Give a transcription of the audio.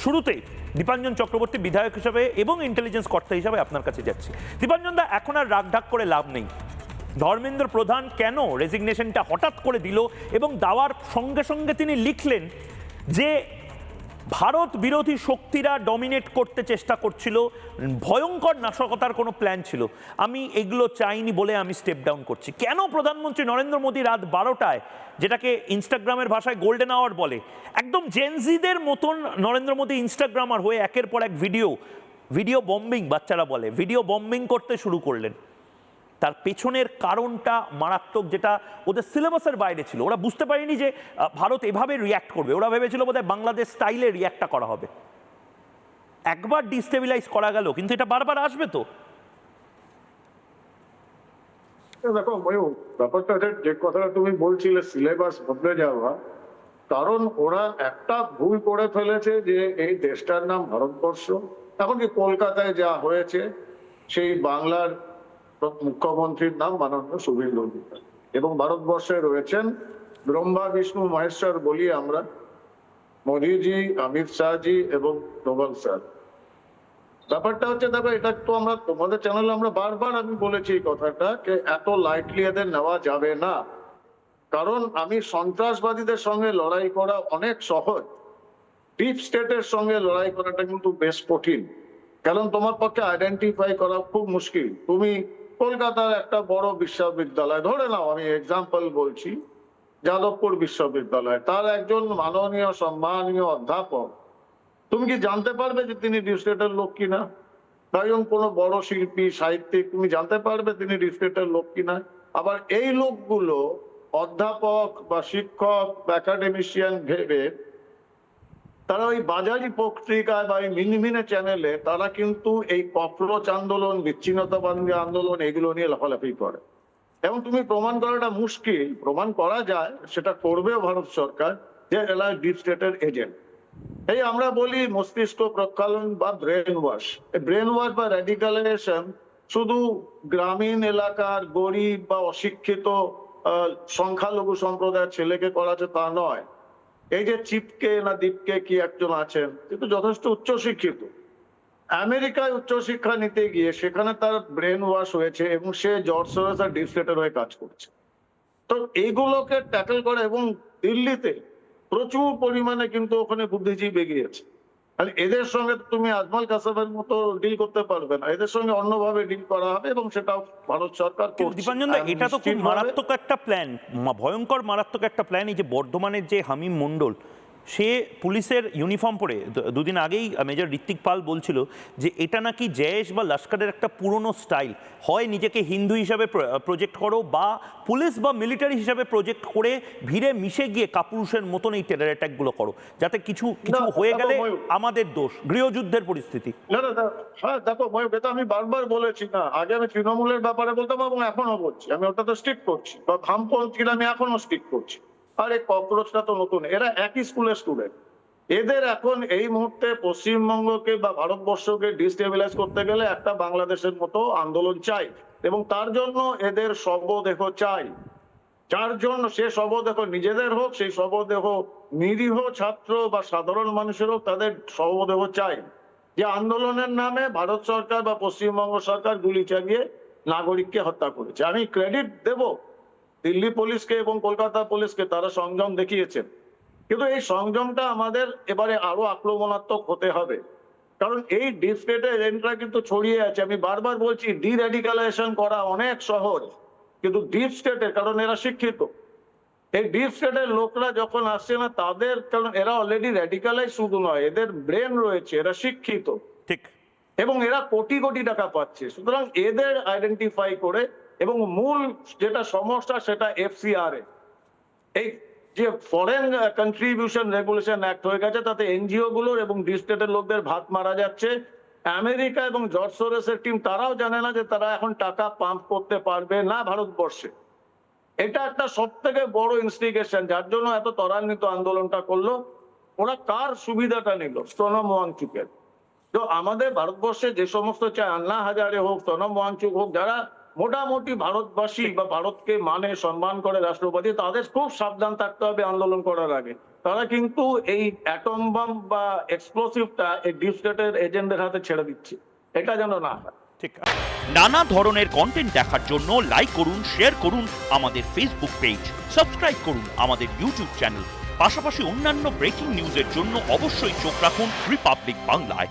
শুরুতেই দীপাঞ্জন চক্রবর্তী বিধায়ক হিসাবে এবং ইন্টেলিজেন্স কর্তা হিসাবে আপনার কাছে যাচ্ছি। দীপাঞ্জন দা, এখন আর রাগঢাক করে লাভ নেই। ধর্মেন্দ্র প্রধান কেন রেজিগনেশনটা হঠাৎ করে দিল এবং দেওয়ার সঙ্গে সঙ্গে তিনি লিখলেন যে ভারত বিরোধী শক্তিরা ডমিনেট করতে চেষ্টা করছিল, ভয়ঙ্কর নাশকতার কোনো প্ল্যান ছিল, আমি এগুলো চাইনি বলে আমি স্টেপ ডাউন করছি। কেন প্রধানমন্ত্রী নরেন্দ্র মোদী রাত 12টায়, যেটাকে ইনস্টাগ্রামের ভাষায় গোল্ডেন আওয়ার বলে, একদম জেনজিদের মতন নরেন্দ্র মোদী ইনস্টাগ্রামার হয়ে একের পর এক ভিডিও বম্বিং, বাচ্চারা বলে, ভিডিও বম্বিং করতে শুরু করলেন? তার পেছনের কারণটা মারাত্মক, যেটা ওদের সিলেবাসের বাইরে ছিল। ওরা বুঝতে পারেনি যে ভারত এভাবে রিয়্যাক্ট করবে। ওরা ভেবেছিল বোধহয় বাংলাদেশ স্টাইলে রিয়্যাক্টটা করা হবে। একবার ডিস্টেবিলাইজ করা গেল, কিন্তু এটা বারবার আসবে তো। দেখো ময়ূর, ব্যাপারটা যে কথাটা তুমি বলছিলে সিলেবাস বদলে যাওয়া, কারণ ওরা একটা ভুল করে ফেলেছে যে এই দেশটার নাম ভারতবর্ষ। এমনকি কলকাতায় যা হয়েছে, সেই বাংলার মুখ্যমন্ত্রীর নাম মাননীয় শুভেন্দু অধিকারী, এবং ভারতবর্ষে রয়েছেন ব্রহ্মা বিষ্ণু মহেশ্বর বলি আমরা, মোদীজি, অমিত শাহজি এবং ডোভাল স্যার। ব্যাপারটা হচ্ছে, দেখো এটা তো আমরা তোমাদের চ্যানেলে আমরা বারবার আমি বলেছি এই কথাটা, যে এত লাইটলি এদের নেওয়া যাবে না। কারণ আমি সন্ত্রাসবাদীদের সঙ্গে লড়াই করা অনেক সহজ, ডিপ স্টেটের সঙ্গে লড়াই করাটা কিন্তু বেশ কঠিন। কারণ তোমার পক্ষে আইডেন্টিফাই করা খুব মুশকিল। তুমি কলকাতার একটা বড় বিশ্ববিদ্যালয় ধরে নাও, আমি এক্সাম্পল বলছি, যাদবপুর বিশ্ববিদ্যালয়, তার একজন মাননীয় সম্মানীয় অধ্যাপক, তুমি কি জানতে পারবে যে তিনি ডিপ স্টেটের লোক কিনা? তাইজন কোনো বড় শিল্পী, সাহিত্যিক, তুমি জানতে পারবে তিনি ডিপ স্টেটের লোক কিনা? আবার এই লোকগুলো অধ্যাপক বা শিক্ষক বা একাডেমিশিয়ান ভেবে তারা ওই বাজারি পত্রিকায় বা এই মিনমিনে চ্যানেলে তারা কিন্তু এই ককরোচ আন্দোলন, বিচ্ছিন্নতাবাদী আন্দোলন, এগুলো নিয়ে লাফালাফি করে। এবং তুমি প্রমাণ করাটা মুশকিল, প্রমাণ করা যায়, সেটা করবেও ভারত সরকার, যে এরা ডিপ স্টেটের এজেন্ট। এই আমরা বলি মস্তিষ্ক প্রক্ষালন বা ব্রেন ওয়াশ। ব্রেন ওয়াশ বা র্যাডিকালাইজেশন শুধু গ্রামীণ এলাকার গরিব বা অশিক্ষিত সংখ্যালঘু সম্প্রদায়ের ছেলেকে করাছে তা নয়। এই যে চিপকে না দীপকে কি একজন আছেন, কিন্তু যথেষ্ট উচ্চশিক্ষিত, আমেরিকায় উচ্চশিক্ষা নিতে গিয়ে সেখানে তার ব্রেন ওয়াশ হয়েছে এবং সে জর্জ সরোস আর ডিপ স্টেটের হয়ে কাজ করছে। তো এইগুলোকে ট্যাকল করে, এবং দিল্লিতে প্রচুর পরিমাণে কিন্তু ওখানে বুদ্ধিজীবী এগিয়েছে। তাহলে এদের সঙ্গে তুমি আজমল কাসাবের মতো ডিল করতে পারবে না, এদের সঙ্গে অন্যভাবে ডিল করা হবে, এবং সেটা ভারত সরকার করছে। দীপাঞ্জন দা, এটা তো খুব মারাত্মক একটা প্ল্যান, ভয়ঙ্কর মারাত্মক একটা প্ল্যান। এই যে বর্ধমানের যে হামিম মণ্ডল, সে পুলিশের ইউনিফর্ম পরে দুদিন আগেই মেজর ঋত্বিক পাল বলছিল যে এটা নাকি জয়েশ বা লস্করের একটা পুরনো স্টাইল, হয় নিজেকে হিন্দু হিসাবে প্রজেক্ট করো বা পুলিশ বা মিলিটারি হিসাবে প্রজেক্ট করে ভিড়ে মিশে গিয়ে কাপুরুষের মতন এই টেরর অ্যাটাকগুলো করো, যাতে কিছু হয়ে গেলে আমাদের দোষ, গৃহযুদ্ধের পরিস্থিতি। না না, হ্যাঁ দেখো ময়ূর, এটা আমি বারবার বলেছি না, আগে আমি তৃণমূলের ব্যাপারে বলতাম এবং এখনো বলছি, আমি ওটা তো স্ট্রিক্ট করছি, বা বামপন্থীরা আমি এখনো স্ট্রিক্ট করছি। আর এই ককরোচটা তো নতুন, এরা একই স্কুলের স্টুডেন্ট। এদের এখন এই মুহূর্তে পশ্চিমবঙ্গকে বা ভারতবর্ষকে ডিস্টেবিলাইজ করতে গেলে একটা বাংলাদেশের মতো আন্দোলন চাই, এবং তার জন্য এদের শবদেহ চাই। যার জন্য সে শবদেহ নিজেদের হোক, সেই শবদেহ নিরীহ ছাত্র বা সাধারণ মানুষের হোক, তাদের শবদেহ চাই। যে আন্দোলনের নামে ভারত সরকার বা পশ্চিমবঙ্গ সরকার গুলি চালিয়ে নাগরিককে হত্যা করেছে। আমি ক্রেডিট দেব দিল্লি পুলিশকে এবং কলকাতা পুলিশকে, তারা সংযম দেখিয়েছেন, কিন্তু এই সংযমটা আমাদের এবারে আরো আক্রমণাত্মক হতে হবে। কারণ এই ডিপ স্টেটের এজেন্টরা কিন্তু ছড়িয়ে আছে। আমি বারবার বলছি, ডি র্যাডিকালাইজেশন করা অনেক সহজ, কিন্তু ডিপ স্টেটের, কারণ এরা শিক্ষিত, এই ডিপ স্টেটের লোকরা যখন আসছে না তাদের, কারণ এরা অলরেডি র্যাডিকালাইজ শুধু নয়, এদের ব্রেন রয়েছে, এরা শিক্ষিত, ঠিক, এবং এরা কোটি কোটি টাকা পাচ্ছে। সুতরাং এদের আইডেন্টিফাই করে, এবং মূল যেটা সমস্যা সেটা এফসিআর এ, এই যে ফরেন কন্ট্রিবিউশন রেগুলেশন অ্যাক্ট হয়ে গেছে, তাতে এনজিও গুলোর এবং ডিপ স্টেটের লোকদের ভাত মারা যাচ্ছে। আমেরিকা এবং জর্জ সোরসের টিম তারাও জানে না যে তারা এখন টাকা পাম্প করতে পারবে না ভারতবর্ষে। এটা একটা সব থেকে বড় ইনস্টিগেশন, যার জন্য এত ত্বরান্বিত আন্দোলনটা করলো। ওরা কার সুবিধাটা নিল? সোনম ওয়াংচুকের। তো আমাদের ভারতবর্ষে যে সমস্ত চায়, আন্না হাজারে হোক, সোনম ওয়াংচুক হোক, যারা মোটামুটি ভারতবাসী বা ভারতকে মানে সম্মান করে রাষ্ট্রপতি, তাদের খুব সাবধান থাকতে হবে আন্দোলন করার আগে। তারা কিন্তু এই অ্যাটম বাম বা এক্সপ্লোসিভটা এই ডিপ স্টেটের এজেন্টদের হাতে ছেড়ে দিচ্ছে, এটা যেন না হয়। ঠিক নানা ধরনের কন্টেন্ট দেখার জন্য লাইক করুন, শেয়ার করুন আমাদের ফেসবুক পেজ, সাবস্ক্রাইব করুন আমাদের ইউটিউব চ্যানেল। পাশাপাশি অন্যান্য ব্রেকিং নিউজের জন্য অবশ্যই চোখ রাখুন রিপাবলিক বাংলায়।